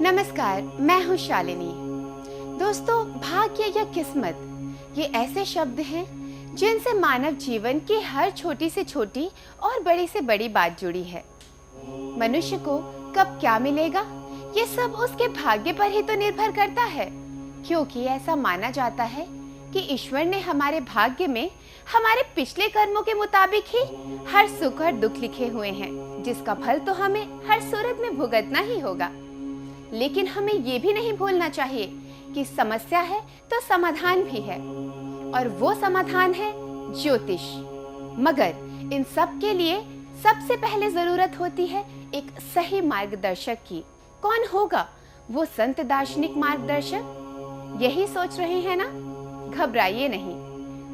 नमस्कार, मैं हूँ शालिनी। दोस्तों, भाग्य या किस्मत ये ऐसे शब्द हैं जिनसे मानव जीवन की हर छोटी से छोटी और बड़ी से बड़ी बात जुड़ी है। मनुष्य को कब क्या मिलेगा, ये सब उसके भाग्य पर ही तो निर्भर करता है, क्योंकि ऐसा माना जाता है कि ईश्वर ने हमारे भाग्य में हमारे पिछले कर्मों के मुताबिक ही हर सुख और दुख लिखे हुए हैं, जिसका फल तो हमें हर सूरत में भुगतना ही होगा। लेकिन हमें ये भी नहीं भूलना चाहिए कि समस्या है तो समाधान भी है, और वो समाधान है ज्योतिष। मगर इन सब के लिए सबसे पहले जरूरत होती है एक सही मार्गदर्शक की। कौन होगा वो संत दार्शनिक मार्गदर्शक? यही सोच रहे हैं ना? घबराइए नहीं,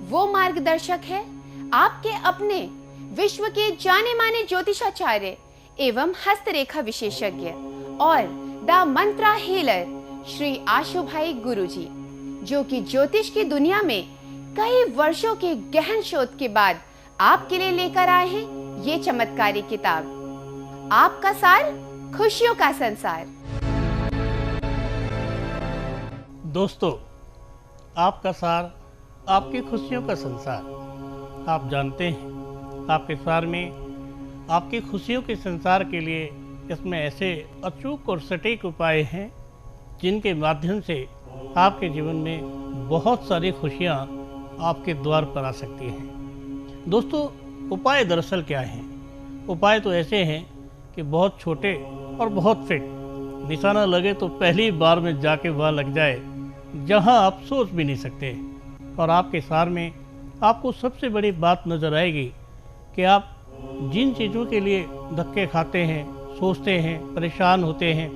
वो मार्गदर्शक है आपके अपने विश्व के जाने माने ज्योतिषाचार्य एवं हस्तरेखा विशेषज्ञ और द मंत्रा हीलर श्री आशु भाई गुरुजी, जो कि ज्योतिष की दुनिया में कई वर्षों के गहन शोध के बाद आपके लिए लेकर आए हैं ये चमत्कारी किताब, आपका सार, खुशियों का संसार। दोस्तों, आपका सार, आपकी खुशियों का संसार। आप जानते हैं, आपके सार में आपकी खुशियों के संसार के लिए इसमें ऐसे अचूक और सटीक उपाय हैं जिनके माध्यम से आपके जीवन में बहुत सारी खुशियां आपके द्वार पर आ सकती हैं। दोस्तों, उपाय दरअसल क्या हैं? उपाय तो ऐसे हैं कि बहुत छोटे और बहुत फिट, निशाना लगे तो पहली बार में जाके वह लग जाए जहां आप सोच भी नहीं सकते। और आपके सार में आपको सबसे बड़ी बात नज़र आएगी कि आप जिन चीज़ों के लिए धक्के खाते हैं, सोचते हैं, परेशान होते हैं,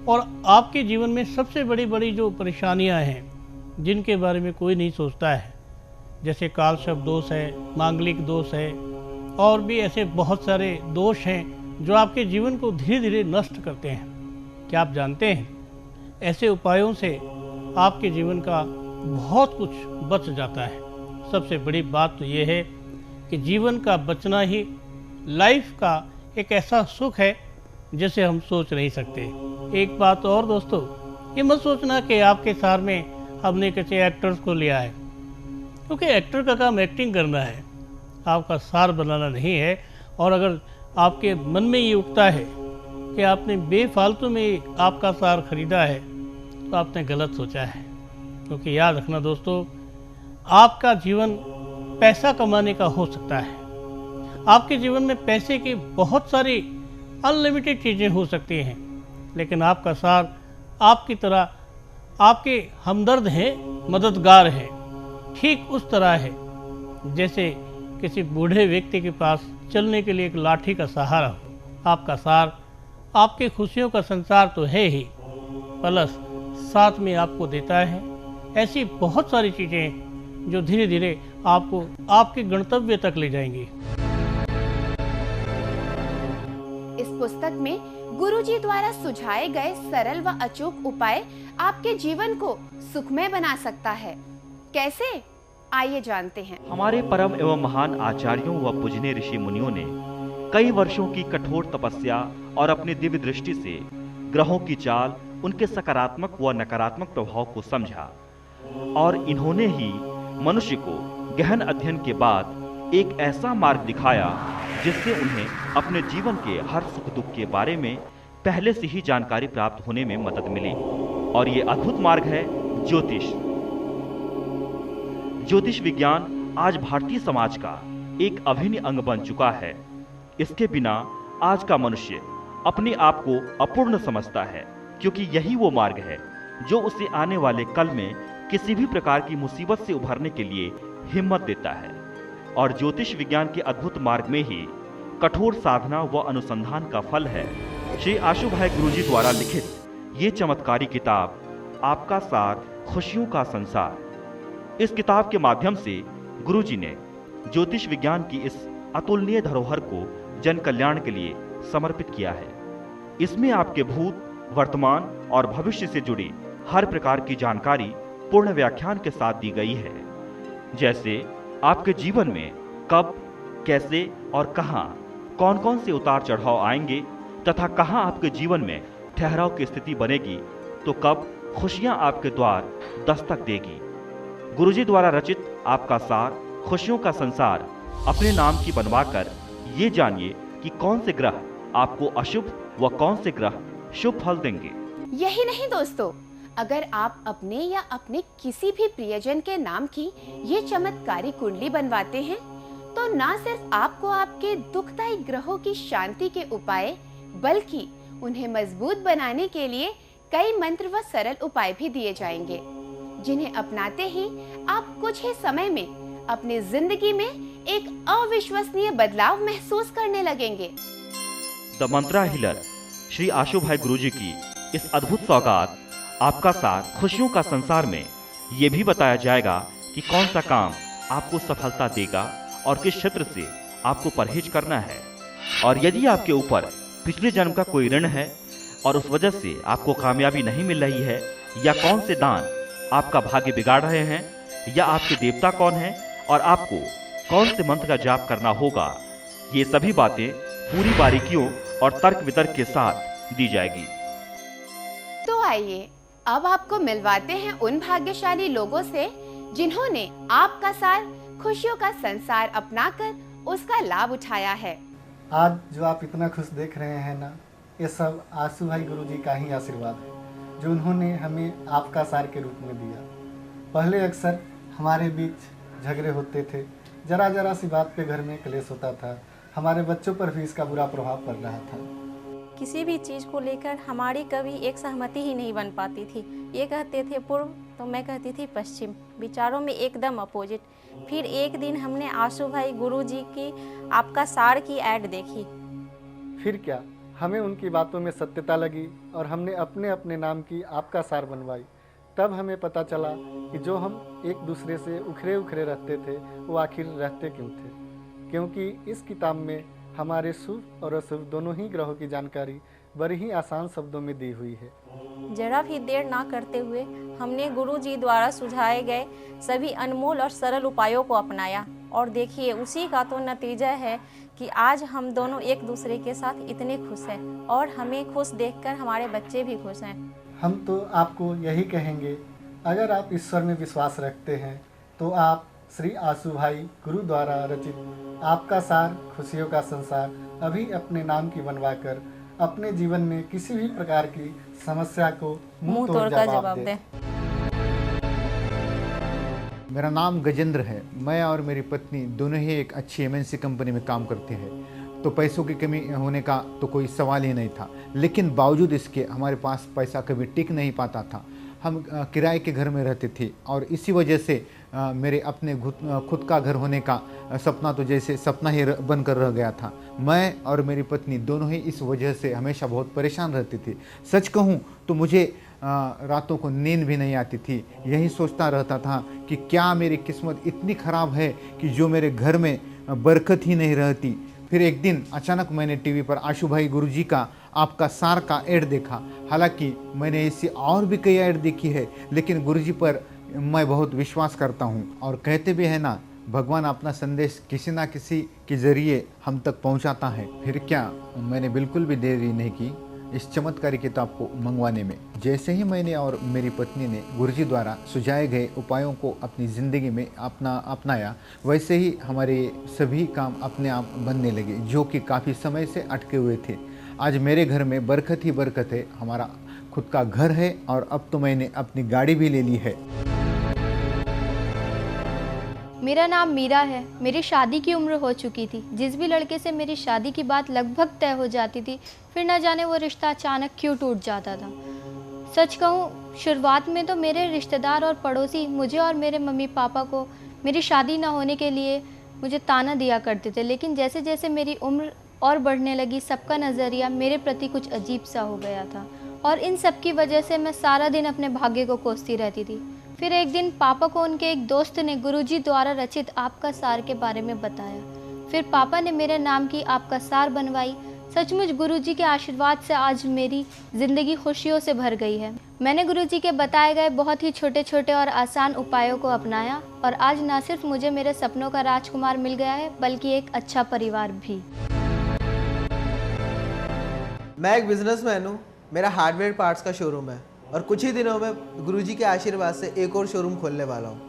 और आपके जीवन में सबसे बड़ी बड़ी जो परेशानियां हैं जिनके बारे में कोई नहीं सोचता है, जैसे काल शब्द दोष है, मांगलिक दोष है, और भी ऐसे बहुत सारे दोष हैं जो आपके जीवन को धीरे धीरे नष्ट करते हैं। क्या आप जानते हैं, ऐसे उपायों से आपके जीवन का बहुत कुछ बच जाता है। सबसे बड़ी बात तो ये है कि जीवन का बचना ही लाइफ का एक ऐसा सुख है जिसे हम सोच नहीं सकते। एक बात और दोस्तों, ये मत सोचना कि आपके सार में हमने किसी एक्टर्स को लिया है, क्योंकि एक्टर का काम एक्टिंग करना है, आपका सार बनाना नहीं है। और अगर आपके मन में ये उठता है कि आपने बेफालतू में आपका सार खरीदा है, तो आपने गलत सोचा है। क्योंकि याद रखना दोस्तों, आपका जीवन पैसा कमाने का हो सकता है। आपके जीवन में पैसे की बहुत सारी अनलिमिटेड चीज़ें हो सकती हैं, लेकिन आपका सार आपकी तरह आपके हमदर्द हैं, मददगार हैं। ठीक उस तरह है जैसे किसी बूढ़े व्यक्ति के पास चलने के लिए एक लाठी का सहारा हो। आपका सार आपकी खुशियों का संसार तो है ही, प्लस साथ में आपको देता है ऐसी बहुत सारी चीज़ें जो धीरे धीरे आपको आपके गंतव्य तक ले जाएंगी। इस पुस्तक में गुरुजी द्वारा सुझाए गए सरल व अचूक उपाय आपके जीवन को सुखमय बना सकता है। कैसे? आइए जानते हैं। हमारे परम एवं महान आचार्यों व पूजनीय ऋषि मुनियों ने कई वर्षों की कठोर तपस्या और अपनी दिव्य दृष्टि से ग्रहों की चाल, उनके सकारात्मक व नकारात्मक प्रभाव को समझा, और इन्होंने ही मनुष्य को गहन अध्ययन के बाद एक ऐसा मार्ग दिखाया जिससे उन्हें अपने जीवन के हर सुख दुख के बारे में पहले से ही जानकारी प्राप्त होने में मदद मिली। और ये अद्भुत मार्ग है ज्योतिष। ज्योतिष विज्ञान आज भारतीय समाज का एक अभिन्न अंग बन चुका है। इसके बिना आज का मनुष्य अपने आप को अपूर्ण समझता है, क्योंकि यही वो मार्ग है जो उसे आने वाले कल में किसी भी प्रकार की मुसीबत से उभरने के लिए हिम्मत देता है। और ज्योतिष विज्ञान के अद्भुत मार्ग में ही कठोर साधना व अनुसंधान का फल है श्री आशु भाई गुरुजी द्वारा लिखित ये चमत्कारी किताब, आपका सार, खुशियों का संसार। इस किताब के माध्यम से गुरुजी ने ज्योतिष विज्ञान की इस अतुलनीय धरोहर को जन कल्याण के लिए समर्पित किया है। इसमें आपके भूत, वर्तमान और भविष्य से जुड़ी हर प्रकार की जानकारी पूर्ण व्याख्यान के साथ दी गई है। जैसे आपके जीवन में कब, कैसे और कहां कौन कौन से उतार चढ़ाव आएंगे, तथा कहां आपके जीवन में ठहराव की स्थिति बनेगी तो कब खुशियां आपके द्वार दस्तक देगी। गुरुजी द्वारा रचित आपका सार खुशियों का संसार अपने नाम की बनवाकर ये जानिए कि कौन से ग्रह आपको अशुभ व कौन से ग्रह शुभ फल देंगे। यही नहीं दोस्तों, अगर आप अपने या अपने किसी भी प्रियजन के नाम की ये चमत्कारी कुंडली बनवाते हैं तो ना सिर्फ आपको आपके दुखदायी ग्रहों की शांति के उपाय बल्कि उन्हें मजबूत बनाने के लिए कई मंत्र व सरल उपाय भी दिए जाएंगे, जिन्हें अपनाते ही आप कुछ ही समय में अपनी जिंदगी में एक अविश्वसनीय बदलाव महसूस करने लगेंगे। द मंत्रा हीलर श्री आशु भाई गुरुजी की इस अद्भुत सौगात आपका सार खुशियों का संसार में ये भी बताया जाएगा कि कौन सा काम आपको सफलता देगा और किस क्षेत्र से आपको परहेज करना है। और यदि आपके ऊपर पिछले जन्म का कोई ऋण है और उस वजह से आपको कामयाबी नहीं मिल रही है, या कौन से दान आपका भाग्य बिगाड़ रहे हैं, या आपके देवता कौन हैं और आपको कौन से मंत्र का जाप करना होगा, ये सभी बातें पूरी बारीकियों और तर्क वितर्क के साथ दी जाएगी। तो आइए अब आपको मिलवाते हैं उन भाग्यशाली लोगों से जिन्होंने आपका सार खुशियों का संसार अपनाकर उसका लाभ उठाया है। आज जो आप इतना खुश देख रहे हैं ना, ये सब आशु भाई गुरुजी का ही आशीर्वाद है जो उन्होंने हमें आपका सार के रूप में दिया। पहले अक्सर हमारे बीच झगड़े होते थे, जरा जरा सी बात पे घर में क्लेश होता था, हमारे बच्चों पर भी इसका बुरा प्रभाव पड़ रहा था। किसी भी चीज़ को लेकर हमारी कभी एक सहमति ही नहीं बन पाती थी। ये कहते थे पूर्व तो मैं कहती थी पश्चिम, विचारों में एकदम अपोजिट। फिर एक दिन हमने आशु भाई गुरुजी की आपका सार की ऐड देखी। फिर क्या, हमें उनकी बातों में सत्यता लगी और हमने अपने अपने नाम की आपका सार बनवाई। तब हमें पता चला कि जो हम एक दूसरे से उखरे उखरे रहते थे वो आखिर रहते क्यों थे, क्योंकि इस किताब में हमारे शुभ और अशुभ दोनों ही ग्रहों की जानकारी बड़ी ही आसान शब्दों में दी हुई है। जरा भी देर ना करते हुए हमने गुरुजी द्वारा सुझाए गए सभी अनमोल और सरल उपायों को अपनाया और देखिए उसी का तो नतीजा है कि आज हम दोनों एक दूसरे के साथ इतने खुश हैं और हमें खुश देखकर हमारे बच्चे भी खुश हैं। हम तो आपको यही कहेंगे, अगर आप ईश्वर में विश्वास रखते हैं तो आप श्री आशु भाई गुरु द्वारा रचित आपका सार खुशियों का संसार अभी अपने नाम की बनवाकर अपने जीवन में किसी भी प्रकार की समस्या को मुंह तोड़ जवाब दें। मेरा नाम गजेंद्र है। मैं और मेरी पत्नी दोनों ही एक अच्छी एमएनसी कंपनी में काम करते हैं, तो पैसों की कमी होने का तो कोई सवाल ही नहीं था। लेकिन बावजूद इसके हमारे पास पैसा कभी टिक नहीं पाता था। हम किराए के घर में रहते थे और इसी वजह से मेरे अपने खुद का घर होने का सपना तो जैसे सपना ही बनकर रह गया था। मैं और मेरी पत्नी दोनों ही इस वजह से हमेशा बहुत परेशान रहती थी। सच कहूँ तो मुझे रातों को नींद भी नहीं आती थी। यही सोचता रहता था कि क्या मेरी किस्मत इतनी ख़राब है कि जो मेरे घर में बरकत ही नहीं रहती। फिर एक दिन अचानक मैंने टीवी पर आशु भाई गुरुजी का आपका सार का ऐड देखा। हालांकि मैंने ऐसी और भी कई ऐड देखी है, लेकिन गुरुजी पर मैं बहुत विश्वास करता हूँ। और कहते भी है ना, भगवान अपना संदेश किसी ना किसी के ज़रिए हम तक पहुँचाता है। फिर क्या, मैंने बिल्कुल भी देरी नहीं की इस चमत्कारी किताब को मंगवाने में। जैसे ही मैंने और मेरी पत्नी ने गुरुजी द्वारा सुझाए गए उपायों को अपनी ज़िंदगी में अपनाया, वैसे ही हमारे सभी काम अपने आप बनने लगे, जो कि काफ़ी समय से अटके हुए थे। आज मेरे घर में बरकत ही बरकत है। हमारा खुद का घर है और अब तो मैंने अपनी गाड़ी भी ले ली है। मेरा नाम मीरा है। मेरी शादी की उम्र हो चुकी थी। जिस भी लड़के से मेरी शादी की बात लगभग तय हो जाती थी, फिर न जाने वो रिश्ता अचानक क्यों टूट जाता था। सच कहूँ, शुरुआत में तो मेरे रिश्तेदार और पड़ोसी मुझे और मेरे मम्मी पापा को मेरी शादी न होने के लिए मुझे ताना दिया करते थे, लेकिन जैसे जैसे मेरी उम्र और बढ़ने लगी, सबका नज़रिया मेरे प्रति कुछ अजीब सा हो गया था और इन सब की वजह से मैं सारा दिन अपने भाग्य को कोसती रहती थी। फिर एक दिन पापा को उनके एक दोस्त ने गुरुजी द्वारा रचित आपका सार के बारे में बताया। फिर पापा ने मेरे नाम की आपका सार बनवाई। सचमुच गुरुजी के आशीर्वाद से आज मेरी ज़िंदगी खुशियों से भर गई है। मैंने गुरुजी के बताए गए बहुत ही छोटे छोटे और आसान उपायों को अपनाया और आज न सिर्फ मुझे मेरे सपनों का राजकुमार मिल गया है, बल्कि एक अच्छा परिवार भी। मैं एक बिजनेसमैन हूँ। मेरा हार्डवेयर पार्ट्स का शोरूम है और कुछ ही दिनों में गुरुजी के आशीर्वाद से एक और शोरूम खोलने वाला हूँ।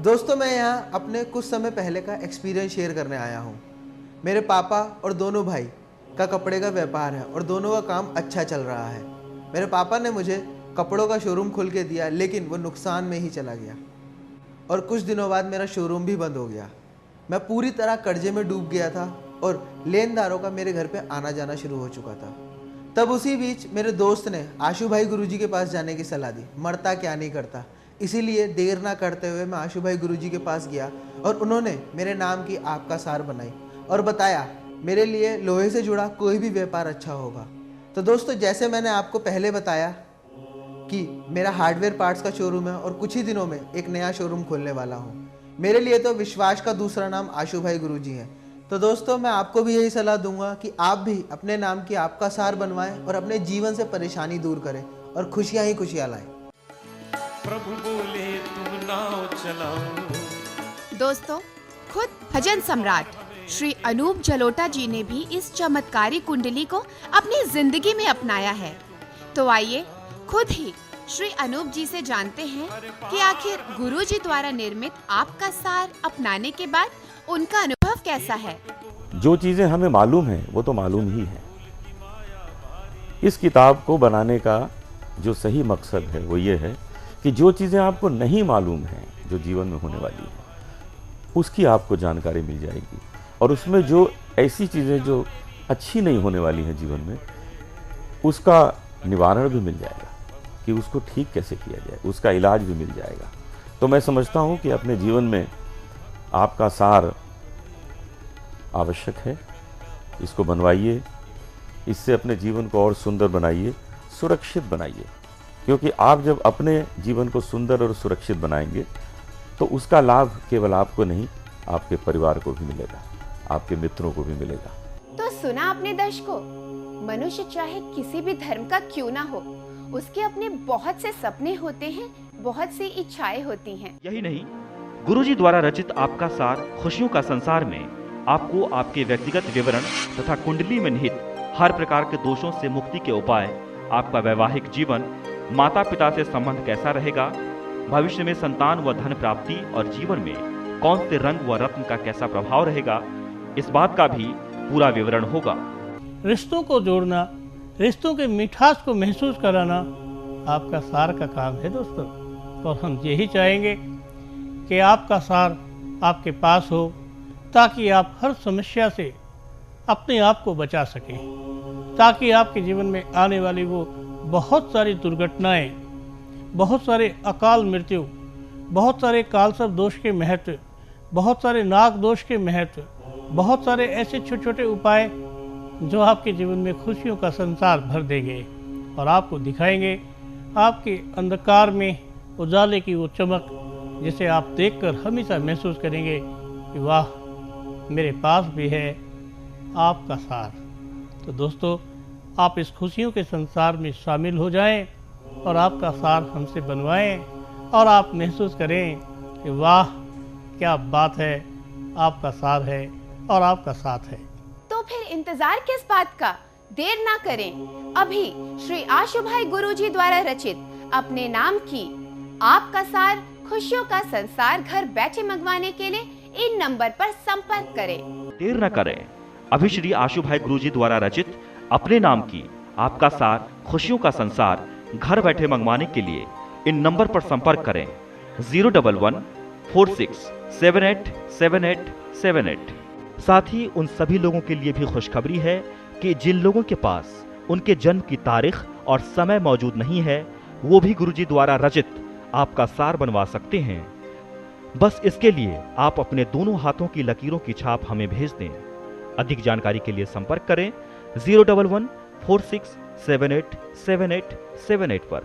दोस्तों, मैं यहाँ अपने कुछ समय पहले का एक्सपीरियंस शेयर करने आया हूँ। मेरे पापा और दोनों भाई का कपड़े का व्यापार है और दोनों का काम अच्छा चल रहा है। मेरे पापा ने मुझे कपड़ों का शोरूम खोल के दिया, लेकिन वो नुकसान में ही चला गया और कुछ दिनों बाद मेरा शोरूम भी बंद हो गया। मैं पूरी तरह कर्जे में डूब गया था और लेनदारों का मेरे घर पे आना जाना शुरू हो चुका था। तब उसी बीच मेरे दोस्त ने आशु भाई गुरुजी के पास जाने की सलाह दी। मरता क्या नहीं करता, इसीलिए देर ना करते हुए मैं आशु भाई गुरुजी के पास गया और उन्होंने मेरे नाम की आपका सार बनाई और बताया मेरे लिए लोहे से जुड़ा कोई भी व्यापार अच्छा होगा। तो दोस्तों, जैसे मैंने आपको पहले बताया कि मेरा हार्डवेयर पार्ट्स का शोरूम है और कुछ ही दिनों में एक नया शोरूम खोलने वाला हूँ। मेरे लिए तो विश्वास का दूसरा नाम आशु भाई गुरुजी है। तो दोस्तों, मैं आपको भी यही सलाह दूंगा कि आप भी अपने नाम की आपका सार बनवाएं और अपने जीवन से परेशानी दूर करें और खुशियां ही खुशियां लाएं। प्रभु बोले तुम नाव चलाओ। दोस्तों, खुद भजन सम्राट श्री अनूप जलोटा जी ने भी इस चमत्कारी कुंडली को अपनी जिंदगी में अपनाया है। तो आइए खुद ही श्री अनूप जी से जानते हैं कि आखिर गुरु जी द्वारा निर्मित आपका सार अपनाने के बाद उनका अनुभव कैसा है। जो चीज़ें हमें मालूम है वो तो मालूम ही है। इस किताब को बनाने का जो सही मकसद है वो ये है कि जो चीज़ें आपको नहीं मालूम हैं, जो जीवन में होने वाली है, उसकी आपको जानकारी मिल जाएगी और उसमें जो ऐसी चीज़ें जो अच्छी नहीं होने वाली हैं जीवन में, उसका निवारण भी मिल जाएगा कि उसको ठीक कैसे किया जाए, उसका इलाज भी मिल जाएगा। तो मैं समझता हूँ कि अपने जीवन में आपका सार आवश्यक है। इसको बनवाइए, इससे अपने जीवन को और सुंदर बनाइए, सुरक्षित बनाइए, क्योंकि आप जब अपने जीवन को सुंदर और सुरक्षित बनाएंगे तो उसका लाभ केवल आपको नहीं, आपके परिवार को भी मिलेगा, आपके मित्रों को भी मिलेगा। तो सुना आपने दर्शकों, मनुष्य चाहे किसी भी धर्म का क्यों ना हो, उसके अपने बहुत से सपने होते हैं, बहुत सी इच्छाएं होती हैं। यही नहीं, गुरुजी द्वारा रचित आपका सार खुशियों का संसार में आपको आपके व्यक्तिगत विवरण तथा कुंडली में निहित हर प्रकार के दोषों से मुक्ति के उपाय, आपका वैवाहिक जीवन, माता पिता से संबंध कैसा रहेगा, भविष्य में संतान व धन प्राप्ति और जीवन में कौन से रंग व रत्न का कैसा प्रभाव रहेगा, इस बात का भी पूरा विवरण होगा। रिश्तों को जोड़ना, रिश्तों के मिठास को महसूस कराना आपका सार का काम है दोस्तों। और हम यही चाहेंगे कि आपका सार आपके पास हो ताकि आप हर समस्या से अपने आप को बचा सकें, ताकि आपके जीवन में आने वाली वो बहुत सारी दुर्घटनाएं, बहुत सारे अकाल मृत्यु, बहुत सारे कालसर्प दोष के महत्व, बहुत सारे नाग दोष के महत्व, बहुत सारे ऐसे छोटे छोटे उपाय जो आपके जीवन में खुशियों का संसार भर देंगे और आपको दिखाएंगे आपके अंधकार में उजाले की वो चमक, जिसे आप देखकर हमेशा महसूस करेंगे कि वाह, मेरे पास भी है आपका सार। तो दोस्तों, आप इस खुशियों के संसार में शामिल हो जाएं और आपका सार हमसे बनवाएं और आप महसूस करें कि वाह, क्या बात है, आपका सार है और आपका साथ है। तो फिर इंतजार किस बात का, देर ना करें, अभी श्री आशु भाई गुरुजी द्वारा रचित अपने नाम की आपका सार खुशियों का संसार घर बैठे मंगवाने के लिए इन नंबर पर संपर्क करें। देर न करें, अभी श्री आशु भाई गुरुजी द्वारा रचित अपने नाम की आपका सार खुशियों का संसार घर बैठे मंगवाने के लिए इन नंबर पर संपर्क करें 01146787878। साथ ही उन सभी लोगों के लिए भी खुशखबरी है कि जिन लोगों के पास उनके जन्म की तारीख और समय मौजूद नहीं है, वो भी गुरुजी द्वारा रचित आपका सार बनवा सकते हैं। बस इसके लिए आप अपने दोनों हाथों की लकीरों की छाप हमें भेज दें। अधिक जानकारी के लिए संपर्क करें 01146787878 पर।